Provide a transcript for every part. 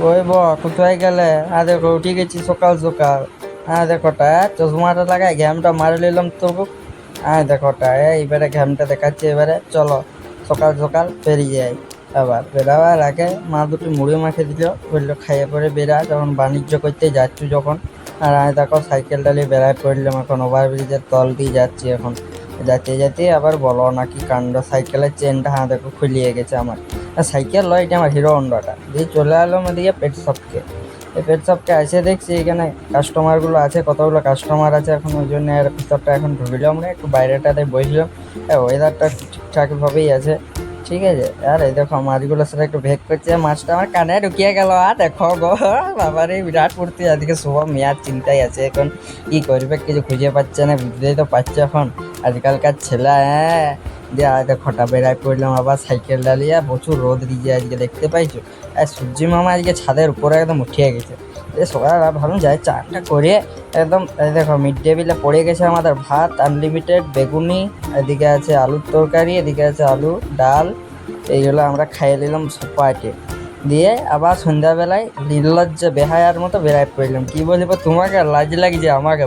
ওই কোথায় গেলে? দেখো উঠে গেছি সকাল সকাল। দেখোটা চশমাটা লাগাই ঘ্যামটা মারি নিলাম তবু। দেখোটা এইবারে ঘ্যামটা দেখাচ্ছে। এবারে চলো সকাল সকাল বেরিয়ে যাই। আবার বেরাবার আগে মা দুটো মুড়ি মাখে দিল, বললো খাইয়ে পরে বেরা, যখন বাণিজ্য করতে যাচ্ছি যখন। আর আমি দেখো সাইকেলটা নিয়ে বেড়ায় পড়লাম, এখন ওভারব্রিজের তল দিয়ে যাচ্ছি এখন। যেতে যেতে আবার বলো নাকি কাণ্ড, সাইকেলের চেনটা দেখো খুলিয়ে গেছে আমার। সাইকেল লয়, এটা আমার হিরো হন্ডাটা দিয়ে চলে এলাম এদিকে পেট শপকে। এই পেট শপকে এসে দেখছি এখানে কাস্টমারগুলো আছে, কতগুলো কাস্টমার আছে এখন, ওই জন্য এর ভিতরটা এখন ঢুকলাম না, একটু বাইরেটাতে বসলাম। ওয়েদারটা ঠিকঠাকভাবেই আছে, ঠিক আছে। আর এই দেখো মাছগুলোর সাথে একটু ভেগ করছে, মাছটা আমার কানে ঢুকিয়ে গেল। আর দেখো গো বাবারে বিরাট পড়তে, আজকে শুভ মেয়ার চিন্তাই আছে এখন, কি করবে কিছু খুঁজে পাচ্ছে না, বুঝতেই তো পারছে এখন আজকালকার ছেলে। দিয়ে দেখোটা বেড়ায় পড়লাম আবার সাইকেল ডালিয়ে, প্রচুর রোদ দিয়েছে আজকে দেখতে পাইছো। আর সূর্যি মামা আজকে ছাদের উপরে একদম উঠিয়ে গেছে। সকালবেলা ভাবলাম যাই চাটা করে একদম। এই দেখো মিড ডে মিলে পড়ে গেছে আমাদের ভাত আনলিমিটেড, বেগুনি, এদিকে আছে আলুর তরকারি, এদিকে আছে আলু ডাল। এইগুলো আমরা খাইয়ে নিলাম পার্টি দিয়ে। আবার সন্ধ্যাবেলায় নির্লজ্জ বেহায়ার মতো বেড়ায় পড়লাম, কি বলবো তোমাকে, লাজ লাগছে আমাকে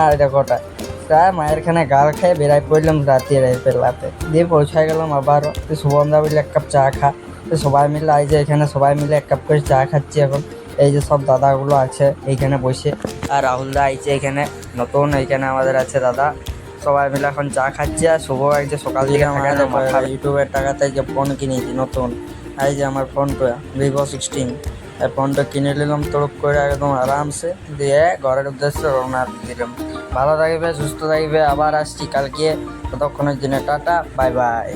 আর দেখোটা প্রায় মায়ের খানে গাল খেয়ে বেড়ায় পড়লাম রাতে দিয়ে পৌঁছায় গেলাম আবারও। তো শুভমদা বললে এক কাপ চা খা। তো সবাই মিলে এই যে এখানে সবাই মিলে এক কাপ করে চা খাচ্ছি এখন। এই যে সব দাদাগুলো আছে এইখানে বসে, আর রাহুলদা আইছে এখানে নতুন, এইখানে আমাদের আছে দাদা। সবাই মিলে এখন চা খাচ্ছি। আর শুভ এক যে সকাল থেকে মাথা ইউটিউবের টাকাতে যে ফোন কিনেছি নতুন, এই যে আমার ফোনটা Vivo 16, এই ফোনটা কিনে নিলাম তড়ুপ করে একদম আরামসে, দিয়ে ঘরের উদ্দেশ্যে রওনা দিলাম। ভালো থাকবে, সুস্থ থাকবে, আবার আসছি কালকে, ততক্ষণের জন্য টাটা, বাই বাই।